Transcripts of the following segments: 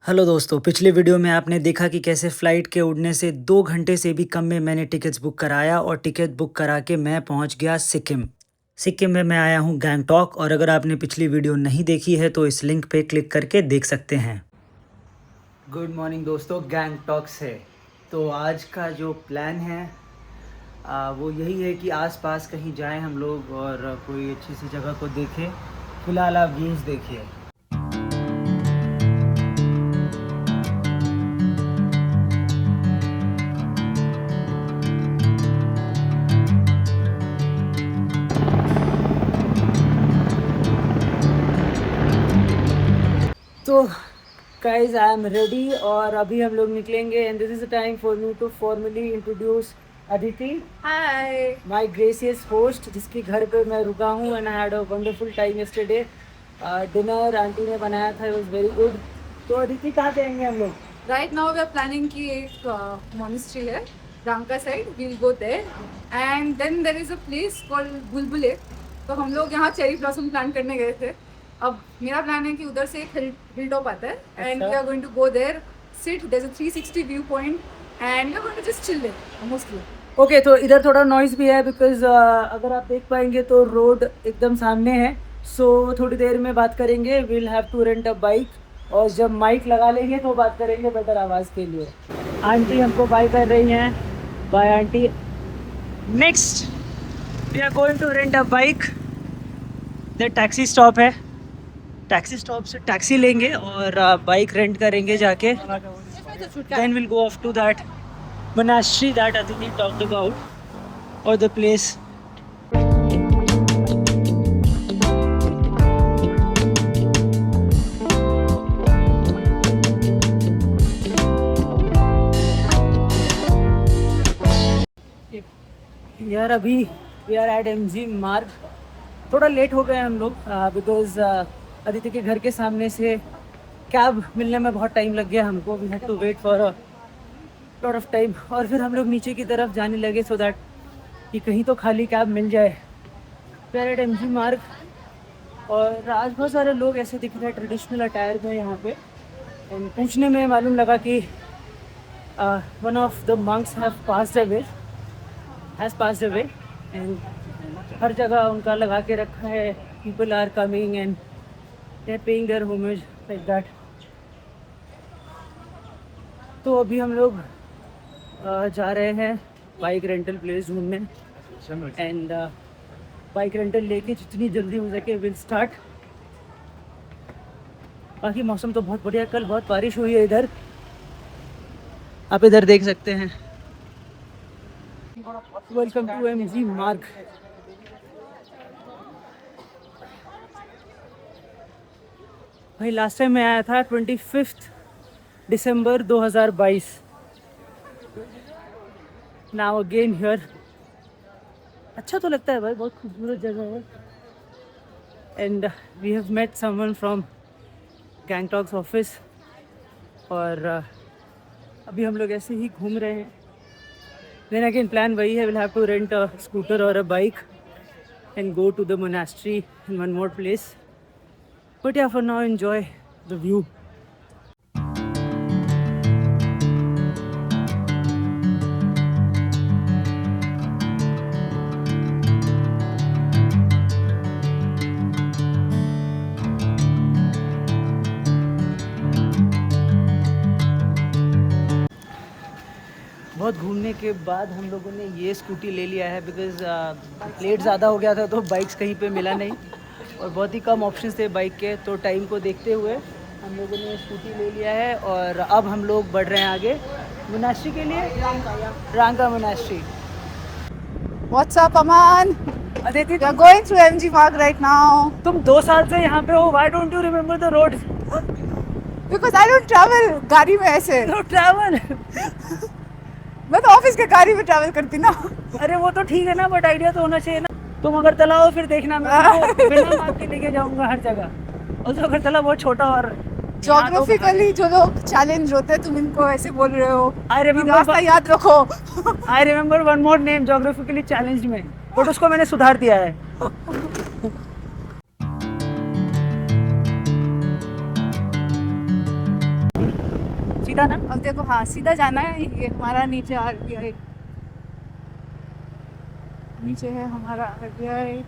Hello दोस्तों, पिछले video में आपने देखा कि कैसे फ़्लाइट के उड़ने से 2 घंटे से भी कम में मैंने टिकट्स बुक कराया और टिकट बुक करा के मैं पहुंच गया सिक्किम। सिक्किम में मैं आया हूं गैंगटॉक, और अगर आपने पिछली वीडियो नहीं देखी है तो इस लिंक पे क्लिक करके देख सकते हैं। गुड मॉर्निंग दोस्तों, गैंगटॉक से। तो आज का जो प्लान है वो यही है कि आसपास कहीं जाएं हम लोग और कोई अच्छी सी जगह को देखें। फ़िलहाल आप व्यूज़ देखिए। तो गाइज आई एम रेडी और अभी हम लोग निकलेंगे and this is the time for me to formally introduce Aditi, hi. My gracious host, जिसके घर पे मैं रुका हूँ and I had a wonderful time yesterday. Dinner aunty ने बनाया था, इट वाज वेरी गुड। तो अदिति, कहाँ जाएंगे हम लोग? Right now we are planning की एक मॉनेस्ट्री है Ranka side, we will go there and then there is a place called Bulbuley. तो हम लोग यहाँ चेरी ब्लॉसम प्लान करने गए थे। अब मेरा प्लान है कि उधर से एक हिल टॉप आता है and we are going to go there, sit, there is a 360 view point and we are going to just chill there mostly. Okay, तो इधर थोड़ा नॉइज़ भी है बिकॉज अगर आप देख पाएंगे तो रोड एकदम सामने है। सो थोड़ी देर में बात करेंगे, will have to rent a bike, और जब माइक लगा लेंगे तो बात करेंगे बेटर आवाज़ के लिए। आंटी हमको बाय कर रही हैं। Bye aunty. Next we are going to rent a bike. ये टैक्सी स्टॉप है, टैक्सी स्टॉप से टैक्सी लेंगे और बाइक रेंट करेंगे जाके। Then will go off to that monastery that Aditi talked about, or the place. यार अभी we are eight MG मार्ग। थोड़ा लेट हो गए हम लोग बिकॉज अदिति के घर के सामने से कैब मिलने में बहुत टाइम लग गया हमको। We had to wait for a lot of time, और फिर हम लोग नीचे की तरफ जाने लगे सो दैट कि कहीं तो खाली कैब मिल जाए। पैरेड MG मार्ग, और आज बहुत सारे लोग ऐसे दिख रहे हैं ट्रेडिशनल अटायर में यहाँ पे। एंड पूछने में मालूम लगा कि one of the monks has passed away and हर जगह उनका लगा के रखा है, people are coming and they are paying their homage like that. तो अभी हम लोग जा रहे हैं बाइक रेंटल प्लेस ढूंढने एंड बाइक रेंटल लेके जितनी जल्दी हो सके विल स्टार्ट। बाकी मौसम तो बहुत बढ़िया, कल बहुत बारिश हुई है इधर, आप इधर देख सकते हैं। वेलकम टू MG मार्ग। भाई लास्ट टाइम मैं आया था 25 दिसंबर 2022। Now again here. अच्छा तो लगता है भाई, बहुत खूबसूरत जगह है। And we have met someone from Gangtok's office, और अभी हम लोग ऐसे ही घूम रहे हैं। देन अगेन प्लान वही है, will have to rent a scooter और a bike and go to the monastery in one more place. But yeah for now enjoy the view. बहुत घूमने के बाद हम लोगों ने ये स्कूटी ले लिया है बिकॉज़ लेट ज़्यादा हो गया था तो बाइक्स कहीं पे मिला नहीं, और बहुत ही कम ऑप्शंस थे बाइक के। तो टाइम को देखते हुए हम लोगों ने स्कूटी ले लिया है, और अब हम लोग बढ़ रहे हैं आगे मोनास्ट्री के लिए, Ranka monastery. What's up Aman? Aditi, we are going through MG Marg right now तुम 2 साल से यहाँ पे हो, why don't you remember the road? Because I don't travel गाड़ी में ऐसे। No travel. मैं तो ऑफिस के गाड़ी में ट्रैवल करती ना। अरे वो तो ठीक है ना, बट आइडिया तो होना चाहिए ना। तुम अगर तलाओ फिर देखना, मैं तुमको बिना माप के लेके जाऊंगा हर जगह। और तो अगर तला बहुत छोटा और ज्योग्राफिकली जो लोग चैलेंज होते हैं, तुम इनको ऐसे बोल रहे हो। आई रास्ता याद रखो। Remember one more name geographically challenged में, बट उसको मैंने सुधार दिया है। सीधा ना? अब देखो, हाँ सीधा जाना है। ये हमारा नीचे RBI, नीचे है हमारा RBI।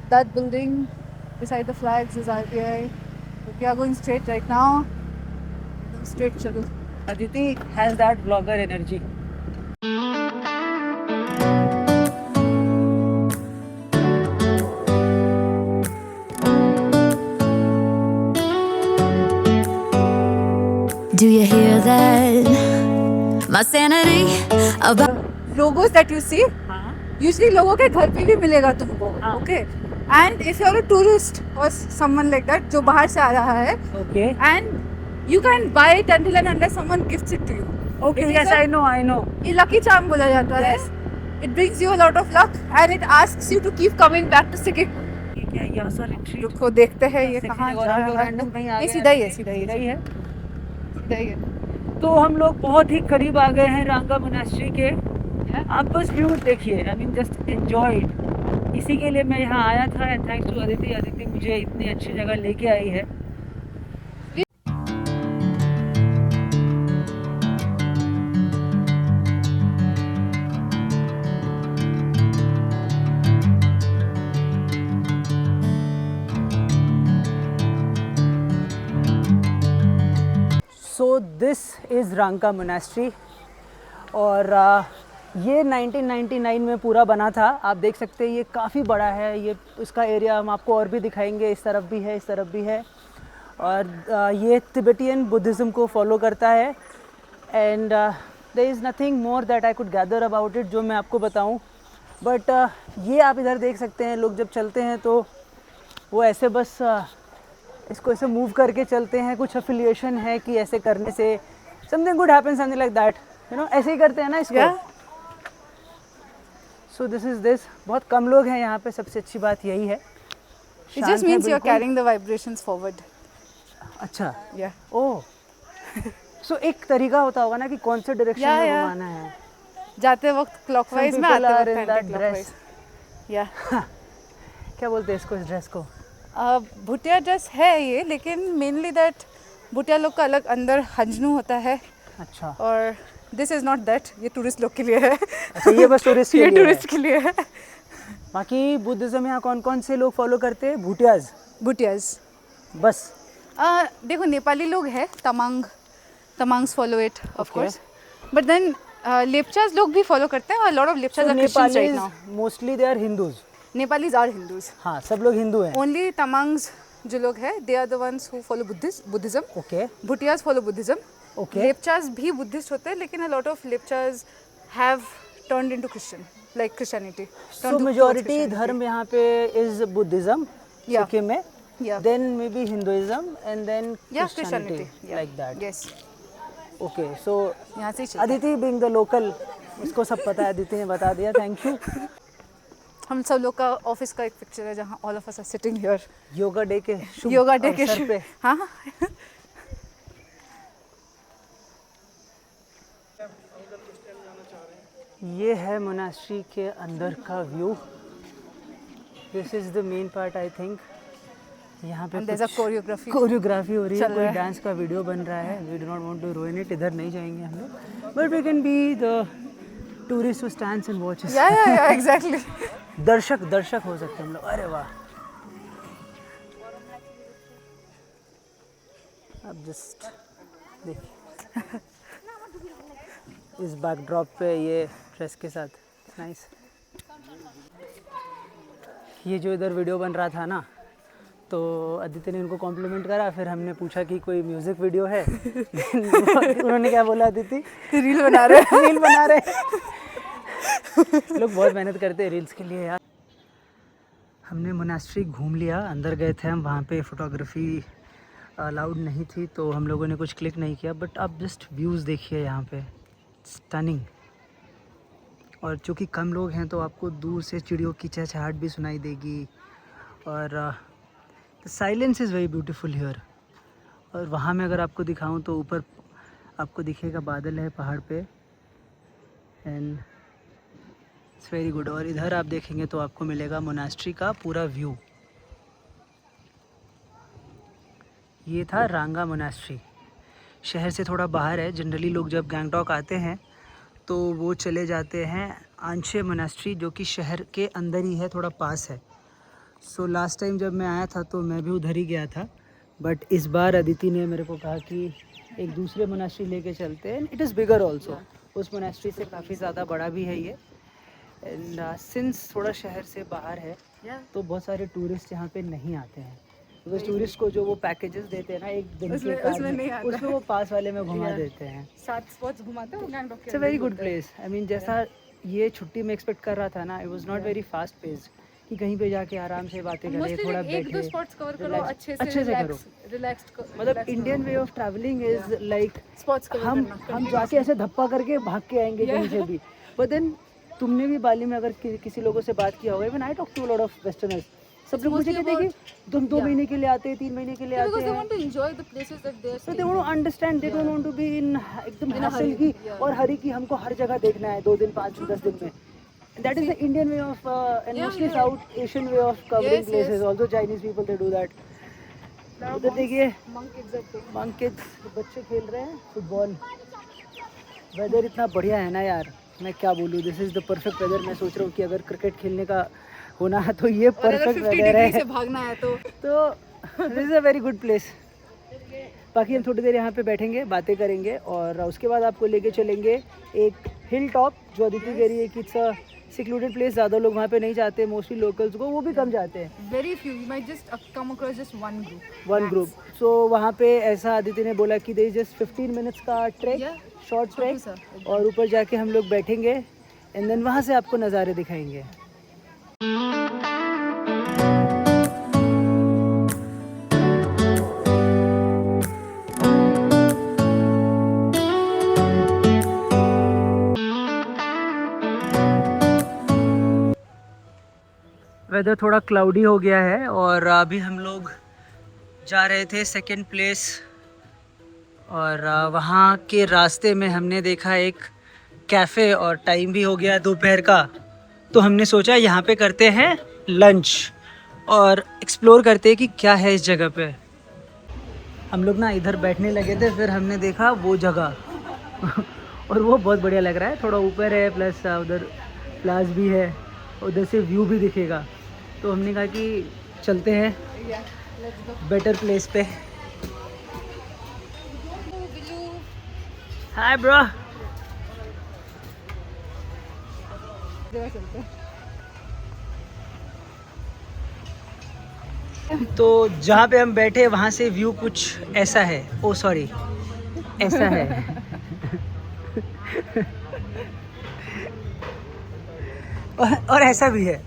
That building beside the flags is RBI. We are going straight right now. Straight चलो। Aditi has that vlogger energy. Do you hear that? My sanity about Logos that you see, हाँ usually लोगों के घर पे भी मिलेगा तुमको, हाँ। okay? And if you're a tourist or someone like that जो बाहर से आ रहा है, okay and you can buy it until and unless someone gifts it to you. okay It is yes a- I know ये lucky charm बोला जाता है। Yes. It brings you a lot of luck and it asks you to keep coming back to Sikkim. ये क्या है? यहाँ से retreat को देखते हैं ये Sexy कहाँ जगह जा और हम लोग रहा है। random कहीं आ ये गए सीधा ही है, हैं। सीधा ही सीधा है, ही है। सीधा ही है। तो हम लोग बहुत ही करीब आ गए हैं रांगा मोनास्ट्री के। आप बस व्यू देखिए, I mean just enjoy it. इसी के लिए मैं यहाँ आया था and thanks to Aditi. Aditi मुझे इतनी अच्छी जगह लेके आई है। So this is Ranga monastery और ये 1999 में पूरा बना था। आप देख सकते हैं ये काफ़ी बड़ा है। ये इसका एरिया हम आपको और भी दिखाएंगे, इस तरफ भी है, इस तरफ भी है। और ये तिब्बतियन बुद्धिज़्म को फॉलो करता है and there is nothing more that I could gather about it जो मैं आपको बताऊं। बट ये आप इधर देख सकते हैं, लोग जब चलते हैं तो वो ऐसे बस इसको ऐसे मूव करके चलते हैं। कुछ अफिलिएशन है कि ऐसे करने से something good happen, something like that, you know, ऐसे ही करते हैं ना इसको। So this is this. बहुत कम लोग हैं यहाँ पे, सबसे अच्छी बात यही है। It शांत just है means you're बिल्कुल। carrying the vibrations forward. अच्छा, Yeah. ओह सो एक तरीका होता होगा ना कि कौन से डायरेक्शन Yeah, में yeah. घुमाना है। जाते वक्त clockwise में, people आते are वक्त in that anti-clockwise. Yeah. क्या बोलते हैं इसको, इस ड्रेस को? भुटिया ड्रेस है ये, लेकिन मेनली दैट भुटिया लोग का अलग अंदर हंजनू होता है अच्छा और दिस इज नॉट दैट। ये टूरिस्ट लोग के लिए है। अच्छा, ये बस टूरिस्ट के ये लिए है। टूरिस्ट के लिए है। बाकी बुद्धिज्म यहाँ कौन कौन से लोग फॉलो करते हैं? भूटियाज भुटियाज बस। देखो नेपाली लोग हैं, Tamangs follow it of Okay. Course, but then Lepchas लोग भी फॉलो करते हैं और lot of Lepchas are Christians right now. Mostly they are Hindus. Nepalis are Hindus, हाँ, सब लोग हिंदू हैं। ओनली तमांग्स जो लोग हैं they are the ones who follow Buddhism. Okay Bhutias follow Buddhism. Okay. Lepchas भी बुद्धिस्ट होते हैं, लेकिन a lot of Lepchas have turned into Christian, like Christianity. So majority धर्म यहाँ पे इज बुद्धिज्म Yeah. सिक्किम में, Yeah. Then maybe Hinduism and then yeah Christianity Christianity like that. Yes, okay so यहाँ से ही चलता है। अदिति बीइंग द लोकल, उसको सब पता है, अदिति ने बता दिया, थैंक यू। हम सब लोग का ऑफिस का एक पिक्चर है जहाँ all of us are sitting here. Yoga day के शुभ योगा डे के अवसर पे। हाँ। ये है मोनास्ट्री के अंदर का view. This is the main part I think. यहाँ पे And there's a choreography. Choreography हो रही है, चल कोई रहा है। डांस का वीडियो बन रहा है। We do not want to ruin it, इधर नहीं जाएंगे हम लोग, but we can be the tourist who stands and watches. Yeah exactly. दर्शक हो सकते हैं हम लोग। अरे वाह, अब जस्ट देखिए इस बैकड्रॉप पे ये ड्रेस के साथ, नाइस। ये जो इधर वीडियो बन रहा था ना, तो अदिति ने उनको कॉम्प्लीमेंट करा, फिर हमने पूछा कि कोई म्यूजिक वीडियो है। उन्होंने क्या बोला अदिति? रील बना रहे हैं। रील बना रहे हैं। लोग बहुत मेहनत करते हैं रील्स के लिए यार। हमने मोनास्ट्री घूम लिया, अंदर गए थे हम, वहाँ पे फोटोग्राफी अलाउड नहीं थी तो हम लोगों ने कुछ क्लिक नहीं किया, बट आप जस्ट व्यूज़ देखिए यहाँ पे, स्टनिंग। और चूँकि कम लोग हैं तो आपको दूर से चिड़ियों की चहचहाहट भी सुनाई देगी और the silence is very beautiful here. और वहाँ में अगर आपको दिखाऊं तो ऊपर आपको दिखेगा बादल है पहाड़ पे, एंड इट्स वेरी गुड। और इधर आप देखेंगे तो आपको मिलेगा मोनास्ट्री का पूरा व्यू। ये था रांगा मोनास्ट्री। शहर से थोड़ा बाहर है। जनरली लोग जब गैंगटॉक आते हैं तो वो चले जाते हैं आंचे मोनास्ट्री, जो कि शहर के अंदर ही है, थोड़ा पास है। सो लास्ट टाइम जब मैं आया था तो मैं भी उधर ही गया था, बट इस बार अदिति ने मेरे को कहा कि एक दूसरे मोनास्ट्री लेके चलते हैं। इट इज़ बिगर ऑल्सो, उस मोनास्ट्री से काफ़ी ज़्यादा बड़ा भी है ये। एंड सिंस थोड़ा शहर से बाहर है तो बहुत सारे टूरिस्ट यहाँ पे नहीं आते हैं, बिकॉज टूरिस्ट को जो वो पैकेजेस देते हैं ना एक दिन के उसमें वो पास वाले में घुमा देते हैं। 7 स्पॉट्स घुमाते हैं गैंगटॉक के। It's a very good place. I mean जैसा ये छुट्टी में एक्सपेक्ट कर रहा था ना, it was not very fast paced कि कहीं पे जाके आराम से बातें करें, थोड़ा बैठे, 1-2 स्पॉट्स कवर करो, अच्छे से करो, रिलैक्स्ड। मतलब Indian way of travelling is like spots cover हम जाके ऐसे धप्पा करके भाग के आएंगे कहीं से भी। बट देन तुमने भी बाली में अगर किसी लोगों से बात किया होगा, even I talk to lot of westerners, सब लोग मुझे कहते हैं कि तुम 2 महीने के लिए आते हैं, 3 महीने के लिए आते हैं, they want to enjoy the places that they are so they want to understand, they don't want to be in एकदम hassle की और हरी की हमको हर जगह देखना है 2 दिन 5 दिन 10 दिन में। That is the Indian way of and mostly South Asian way of covering places. Also Chinese people they do that. उधर देखिए मंक किड्स बच्चे खेल रहे हैं फुटबॉल। वेदर इतना बढ़िया है ना यार, मैं क्या बोलूँ, this is the perfect weather. मैं सोच रहा हूँ कि अगर क्रिकेट खेलने का होना है तो ये परफेक्ट वेदर है, से भागना है तो this is a very good place. बाकी हम थोड़ी देर यहाँ पे बैठेंगे, बातें करेंगे और उसके बाद आपको लेके चलेंगे एक हिल टॉप, जो अदिति कह रही है कि इट्स अ सिक्लूडेड प्लेस, ज़्यादा लोग वहाँ पे नहीं जाते, मोस्टली लोकल्स को वो भी कम जाते हैं, very few, you might just come across just one group. So वहाँ पे ऐसा अदिति ने बोला कि देयर इज जस्ट 15 मिनट्स का ट्रैक, शॉर्ट ट्रैक, और ऊपर जाके हम लोग बैठेंगे एंड देन वहाँ से आपको नज़ारे दिखाएंगे। वेदर थोड़ा क्लाउडी हो गया है और अभी हम लोग जा रहे थे सेकंड प्लेस, और वहाँ के रास्ते में हमने देखा एक कैफ़े और टाइम भी हो गया दोपहर का, तो हमने सोचा यहाँ पे करते हैं लंच और एक्सप्लोर करते हैं कि क्या है इस जगह पे। हम लोग ना इधर बैठने लगे थे, फिर हमने देखा वो जगह और वो बहुत बढ़िया लग रहा है, थोड़ा ऊपर है, प्लस उधर प्लास भी है, उधर से व्यू भी दिखेगा, तो हमने कहा कि चलते हैं बेटर प्लेस पे। Hi bro. तो जहाँ पे हम बैठे वहाँ से व्यू कुछ ऐसा है, ओ सॉरी ऐसा है और ऐसा भी है।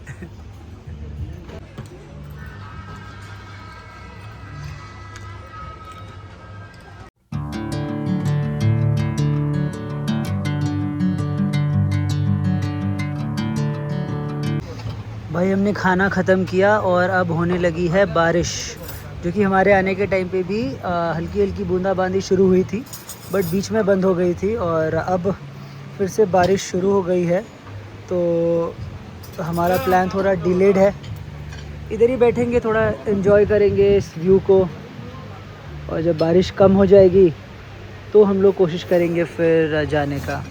भाई हमने खाना ख़त्म किया और अब होने लगी है बारिश, जो कि हमारे आने के टाइम पे भी हल्की हल्की बूंदाबांदी शुरू हुई थी, बट बीच में बंद हो गई थी और अब फिर से बारिश शुरू हो गई है। तो हमारा प्लान थोड़ा डिलेड है, इधर ही बैठेंगे, थोड़ा एंजॉय करेंगे इस व्यू को, और जब बारिश कम हो जाएगी तो हम लोग कोशिश करेंगे फिर जाने का।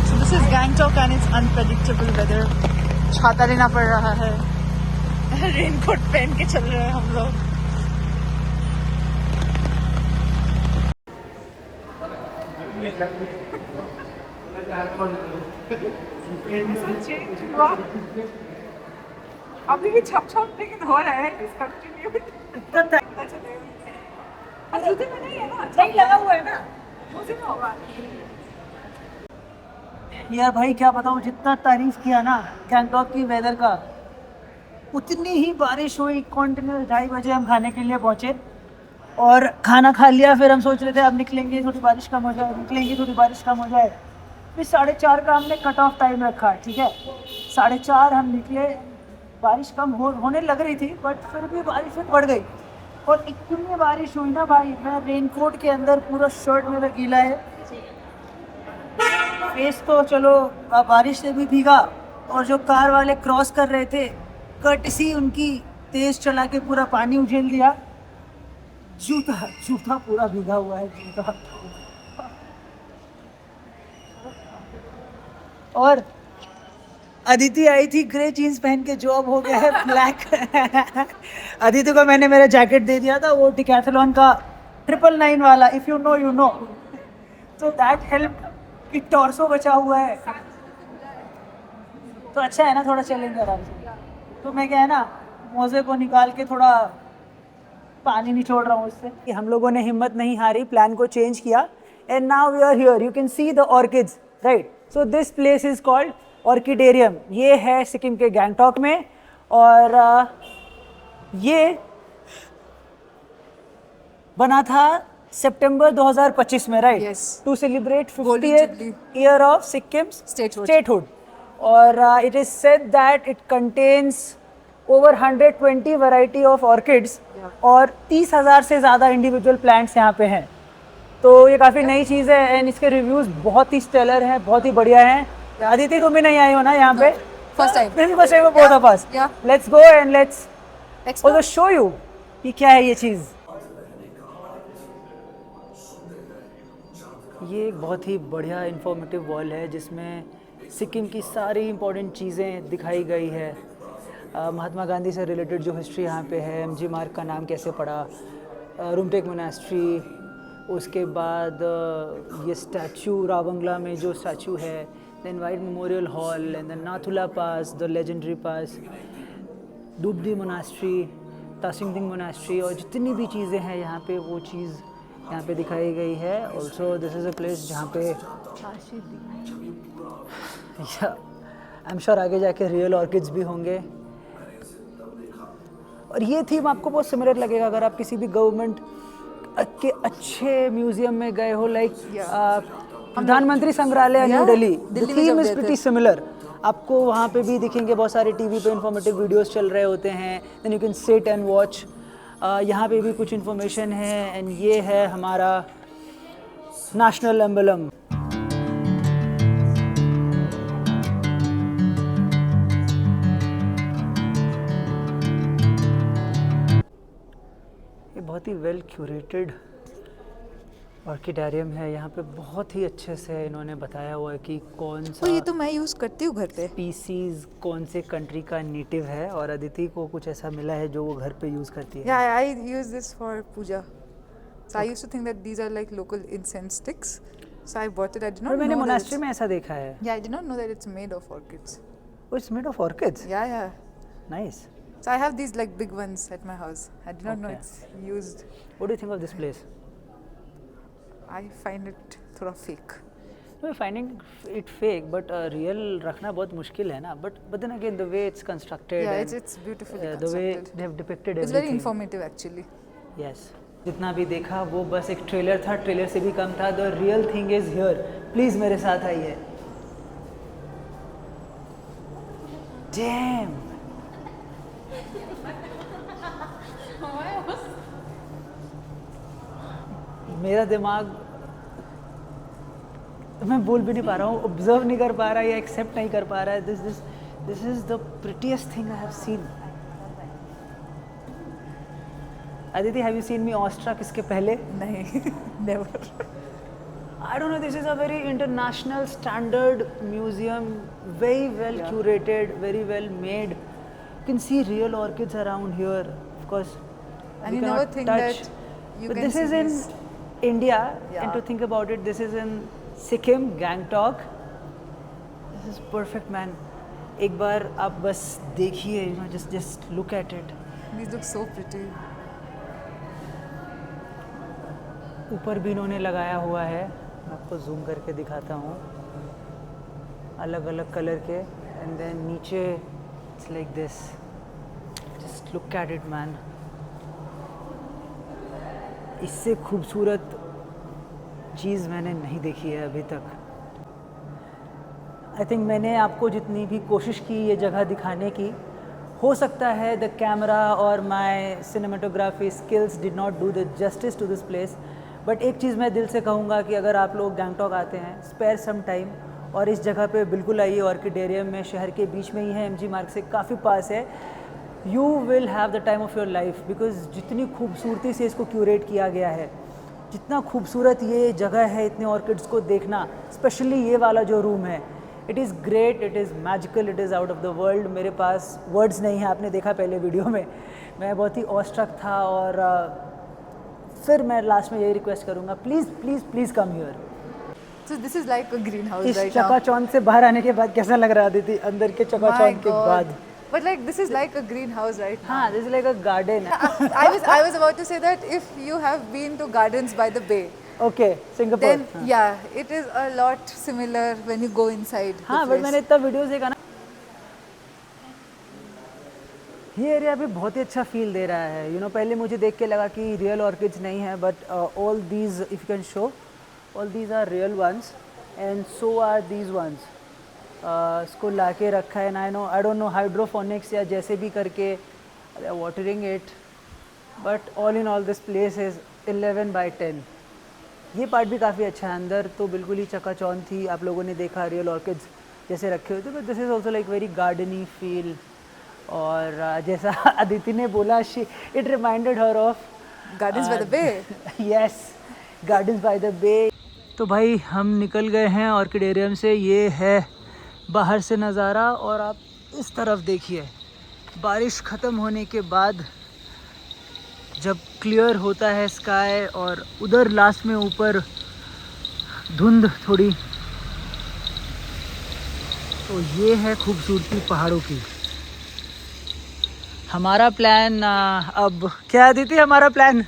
So this is Gangtok and it's unpredictable weather. छाता लेना पड़ रहा है, रेनकोट पहन के चल रहे हैं हम लोग। अभी भी छप छप लेकिन हो रहा है, डिसकंटिन्यूड। जूते में नहीं है ना, नहीं लगा हुआ है ना, उसी में होगा। यार भाई क्या बताऊँ, जितना तारीफ किया ना गैंगटॉक की वेदर का, उतनी ही बारिश हुई। कॉन्टिन्यूस 2:30 बजे हम खाने के लिए पहुँचे और खाना खा लिया, फिर हम सोच रहे थे अब निकलेंगे, थोड़ी बारिश कम हो जाए, निकलेंगे थोड़ी बारिश कम हो जाए। फिर 4:30 का हमने कट ऑफ टाइम रखा, ठीक है, 4:30 हम निकले, बारिश कम होने लग रही थी, बट फिर भी बारिश में बढ़ गई और इतनी बारिश हुई ना भाई, मैं रेनकोट के अंदर, पूरा शर्ट मेरा गीला है, फेस तो चलो बारिश से भी भीगा, और जो कार वाले क्रॉस कर रहे थे कर्टसी उनकी तेज चला के पूरा पानी उझेल दिया। जूता जूता पूरा भीगा हुआ है जूता। और अदिति आई थी ग्रे जीन्स पहन के, जॉब हो गया है ब्लैक। अदिति को मैंने मेरा जैकेट दे दिया था, वो डिकैथलॉन का 999 वाला, if you know you know, तो दैट हेल्प कि टॉर्सो बचा हुआ है। तो अच्छा है ना, थोड़ा चलेंगे आराम से। तो मैं क्या है ना, मोजे को निकाल के थोड़ा पानी निचोड़ रहा हूँ उससे। कि हम लोगों ने हिम्मत नहीं हारी, प्लान को चेंज किया, and now we are here, you can see the orchids, right. So this place is called orchidarium. ये है सिक्किम के गैंगटॉक में, और ये बना था सितंबर 2025 में, right, Yes. To celebrate Golden 50th Jubilee. Year of Sikkim statehood. और it is said that it contains over 120 variety of orchids, और 30,000 से ज़्यादा इंडिविजुअल प्लांट्स यहाँ पे हैं। तो ये काफ़ी नई चीज़ है, एंड इसके रिव्यूज़ बहुत ही स्टेलर हैं, बहुत ही बढ़िया हैं। आदित्य, तुम भी नहीं आई हो ना यहाँ पे? First time. Maybe first time for both of us. Yeah. Let's go and let's also show you कि क्या है ये चीज़। ये एक बहुत ही बढ़िया इंफॉर्मेटिव वॉल है जिसमें सिक्किम की सारी इम्पोर्टेंट चीज़ें दिखाई गई है। महात्मा गांधी से रिलेटेड जो हिस्ट्री यहाँ पे है, एमजी मार्ग का नाम कैसे पड़ा, रुमटेक मोनास्ट्री, उसके बाद ये स्टैचू रावंगला में जो स्टैचू है, then White Memorial Hall, and then Nathula pass, the legendary pass, Dubdi monastery, Tashiding monastery, और जितनी भी चीज़ें हैं यहाँ पे वो चीज़ यहाँ पे दिखाई गई है। Also this is a place जहाँ पे आई एम श्योर आगे जाके रियल ऑर्किड्स भी होंगे। और ये थीम आपको बहुत सिमिलर लगेगा अगर आप किसी भी गवर्नमेंट के अच्छे म्यूजियम में गए हो, लाइक प्रधानमंत्री संग्रहालय new Delhi. The theme is pretty similar. आपको वहाँ पे भी दिखेंगे बहुत सारे टीवी पे इंफॉर्मेटिव वीडियोस चल रहे होते हैं, then you can sit and watch. यहाँ पे भी कुछ इन्फॉर्मेशन है, एंड ये है हमारा नेशनल एम्बलम। ये बहुत ही वेल क्यूरेटेड ऑर्किडेरियम है। यहाँ पे बहुत ही अच्छे से इन्होंने बताया हुआ है कि कौन सा ये तो मैं यूज़ करती हूँ घर पे। स्पीसीज कौन से कंट्री का नेटिव है, और अदिति को कुछ ऐसा मिला है जो वो घर पे यूज़ करती है। Yeah, I use this for puja. So I used to think that these are like local incense sticks. So I bought it. I did not और know मैंने that मोनास्ट्री it's- में ऐसा देखा है। Yeah, I did not know that it's made of orchids. It's made of orchids. Yeah, yeah. Nice. So I have these like big ones at my house. I did not know Okay. it's used. What do you think of this place? I find it थोड़ा fake. No, finding it fake, but real रखना बहुत मुश्किल है ना। But then again the way it's constructed, Yeah, it's beautifully the way constructed. They have depicted It's very everything. informative actually. Yes, जितना भी देखा वो बस एक ट्रेलर था, ट्रेलर से भी कम था। The real thing is here. Please मेरे साथ आइए। डैम, मेरा दिमाग, मैं बोल भी नहीं पा रहा हूँ, ऑब्जर्व नहीं कर पा रहा या एक्सेप्ट नहीं कर पा रहा है। This is the prettiest thing I have seen. Aditi, have you seen me awestruck इसके पहले? नहीं, never. I don't know, this is a very international standard museum, very well curated, very well made. You can see real orchids around here, of course. And we you never cannot think touch. that you But can this see is in this. India, Yeah. and to think about it, this is in Sikkim, Gangtok. This is perfect, man. एक बार आप बस देखिए, you know, just look at it. These look so pretty. ऊपर भी इन्होंने लगाया हुआ है, मैं आपको जूम करके दिखाता हूँ, अलग अलग कलर के। एंड देन नीचे it's like this, just look at it man. इससे खूबसूरत चीज़ मैंने नहीं देखी है अभी तक। आई थिंक मैंने आपको जितनी भी कोशिश की ये जगह दिखाने की, हो सकता है द कैमरा और my cinematography skills did not do the justice to this place, but एक चीज़ मैं दिल से कहूँगा कि अगर आप लोग गैंगटॉक आते हैं, स्पेयर सम टाइम और इस जगह पे बिल्कुल आइए, ऑर्किडेरियम में शहर के बीच में ही है, MG मार्ग से काफ़ी पास है। You will have the time of your life, because जितनी खूबसूरती से इसको क्यूरेट किया गया है, जितना खूबसूरत ये जगह है इतने ऑर्किड्स को देखना, स्पेशली ये वाला जो रूम है, it is great, it is magical, it is out of the world. मेरे पास वर्ड्स नहीं है, आपने देखा पहले वीडियो में, मैं बहुत ही ऑस्ट्रक था। और फिर मैं लास्ट में यही रिक्वेस्ट करूँगा, please please please come here. So this is like a greenhouse इस right now. चकाचौंध से बाहर आने के बाद कैसा लग रहा थी अंदर के My चकाचौंध के God. बाद? But like this is like a greenhouse right now. हाँ, this is like a garden. I was about to say that if you have been to Gardens by the Bay, okay, Singapore. then yeah, it is a lot similar when you go inside. हाँ, the but place. मैंने इतना videos देखा ना, ये area भी बहुत ही अच्छा feel दे रहा है। यू नो, पहले मुझे देख के लगा कि रियल ऑर्किड्स नहीं है, but all these, if you can show, all these are real ones and so are these ones. इसको ला के रखा है ना, आई डोंट नो हाइड्रोफोनिक्स या जैसे भी करके watering it, but all in all this place is 11/10। ये पार्ट भी काफ़ी अच्छा है। अंदर तो बिल्कुल ही चकाचौंध थी, आप लोगों ने देखा रियल ऑर्किड्स जैसे रखे हुए थे, but this is also like very gardeny feel. और जैसा अदिति ने बोला, it reminded her of Gardens by the Bay. Yes, Gardens by the Bay. तो भाई हम निकल गए हैं ऑर्किडेरियम से, ये है बाहर से नज़ारा। और आप इस तरफ देखिए, बारिश ख़त्म होने के बाद जब क्लियर होता है स्काई, और उधर लास्ट में ऊपर धुंध थोड़ी, तो ये है खूबसूरती पहाड़ों की। हमारा प्लान अब क्या दी थी हमारा प्लान?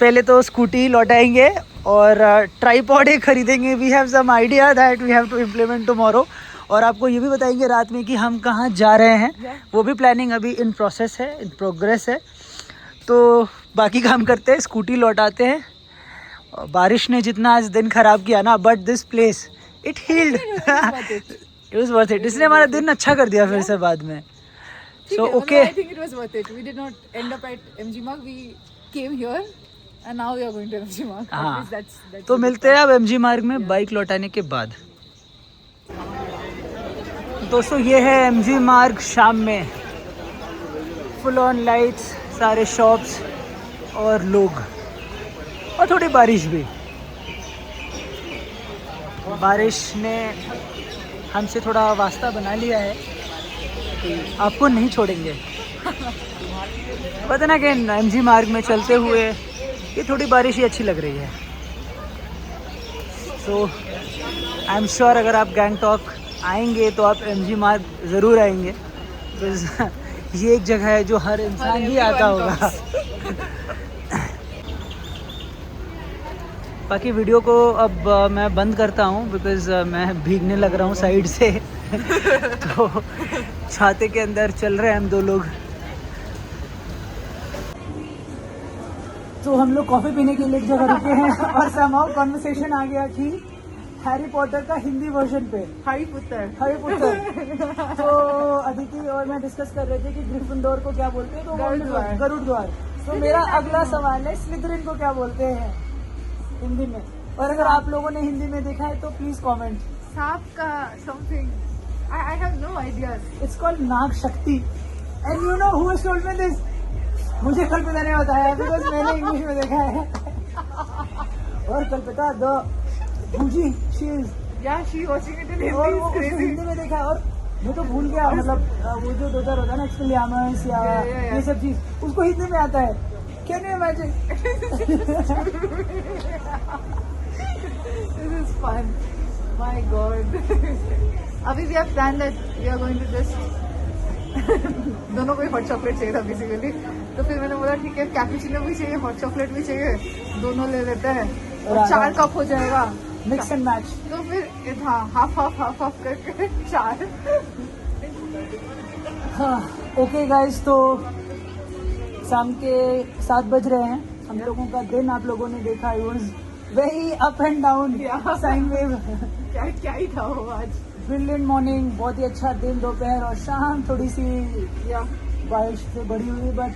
पहले तो स्कूटी लौटाएंगे और ट्राइपॉड ही खरीदेंगे। We have some idea that we have to implement tomorrow. और आपको ये भी बताएंगे रात में कि हम कहाँ जा रहे हैं, वो भी प्लानिंग अभी इन प्रोसेस है, इन प्रोग्रेस है। तो बाकी काम करते हैं, स्कूटी लौटाते हैं। बारिश ने जितना आज दिन ख़राब किया ना, but this place it healed, it was worth it. इसने हमारा दिन अच्छा कर दिया फिर से बाद में। So okay, I think it was worth it. We did not end up at MG Marg. We came here and now we are going to MG Marg. At हाँ, least that's तो मिलते हैं अब MG मार्ग में bike लौटाने के बाद। दोस्तों ये है MG मार्ग शाम में, फुल ऑन लाइट्स, सारे शॉप्स और लोग, और थोड़ी बारिश भी। बारिश ने हमसे थोड़ा वास्ता बना लिया है कि आपको नहीं छोड़ेंगे। पता ना कि MG मार्ग में चलते हुए ये थोड़ी बारिश ही अच्छी लग रही है। सो आई एम श्योर अगर आप गैंगटॉक आएंगे तो आप MG मार्ग ज़रूर आएंगे, बिकॉज ये एक जगह है जो हर इंसान ही आता होगा। बाकी वीडियो को अब मैं बंद करता हूँ, बिकॉज मैं भीगने लग रहा हूँ साइड से। तो छाते के अंदर चल रहे हैं हम दो लोग। तो हम लोग कॉफ़ी पीने के लिए एक जगह रुके हैं और समहाउ कन्वर्सेशन आ गया कि हैरी पॉटर का हिंदी वर्जन पे, Harry Potter. Harry Potter. तो अदिति और मैं डिस्कस कर रहे थे कि ग्रिफिंडोर को क्या बोलते हैं, तो गरुड़ गरुड़ द्वार। तो मेरा अगला सवाल है, स्लिदरिन को क्या बोलते हैं हिंदी में? और अगर आप लोगों ने हिंदी में देखा है तो प्लीज कमेंट। सांप का something. I have no idea. It's called Naag Shakti. And you know who has told me this? मुझे कल्पिता ने बताया, बिकॉज मैंने इंग्लिश में देखा है। और Kalpita the Bhuji, she is, Yeah, she watching it in और Hindi वो is उसने crazy. हिंदी में देखा है। और मैं तो भूल गया, मतलब वो जो दो चार होता है ना, एक्सपेलियामस या Yeah. ये सब चीज, उसको हिंदी में आता है। Can you imagine? This is fun. My God. अभी we have planned that we are going to just दोनों को हॉट चॉकलेट चाहिए था बेसिकली। तो फिर मैंने बोला ठीक है, कैपुचिनो भी चाहिए, हॉट चॉकलेट भी चाहिए, दोनों ले लेते हैं और 4 कप हो जाएगा, मिक्स एंड मैच। तो फिर हाँ हाफ करके 4। हाँ ओके गाइस, तो शाम के 7 बज रहे हैं। हम लोगों का दिन आप लोगों ने देखा, it was very up and down, sine wave. क्या ही था वो आज। ब्रिलियंट मॉर्निंग, बहुत ही अच्छा दिन, दोपहर और शाम थोड़ी सी बारिश से बढ़ी हुई, बट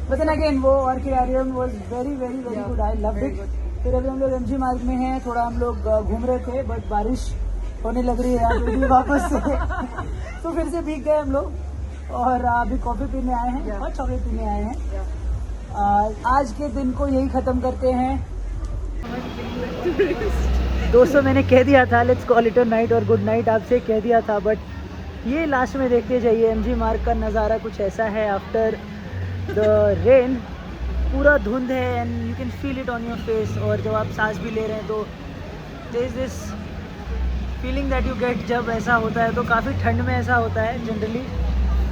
देन अगेन वो orchidarium was very very very good. I loved it. फिर अभी हम लोग MG मार्ग में हैं, थोड़ा हम लोग घूम रहे थे बट बारिश होने लग रही है यहाँ पे भी वापस से तो फिर से भीग गए हम लोग और अभी कॉफ़ी पीने आए हैं और चॉकलेट पीने आए हैं। आज के दिन को यही ख़त्म करते हैं। दोस्तों मैंने कह दिया था let's call it a night और गुड नाइट, आपसे कह दिया था, बट ये लास्ट में देखते जाइए। MG मार्ग का नज़ारा कुछ ऐसा है आफ्टर द रेन, पूरा धुंध है and you can feel it on your face. और जब आप सांस भी ले रहे हैं तो there is this feeling that you get जब ऐसा होता है। तो काफ़ी ठंड में ऐसा होता है जनरली,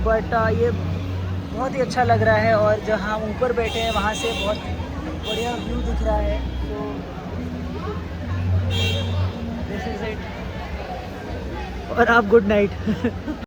बट ये बहुत ही अच्छा लग रहा है। और जहाँ हम ऊपर बैठे हैं वहाँ से बहुत बढ़िया व्यू दिख रहा है। तो दिस इज़ इट और आप गुड नाइट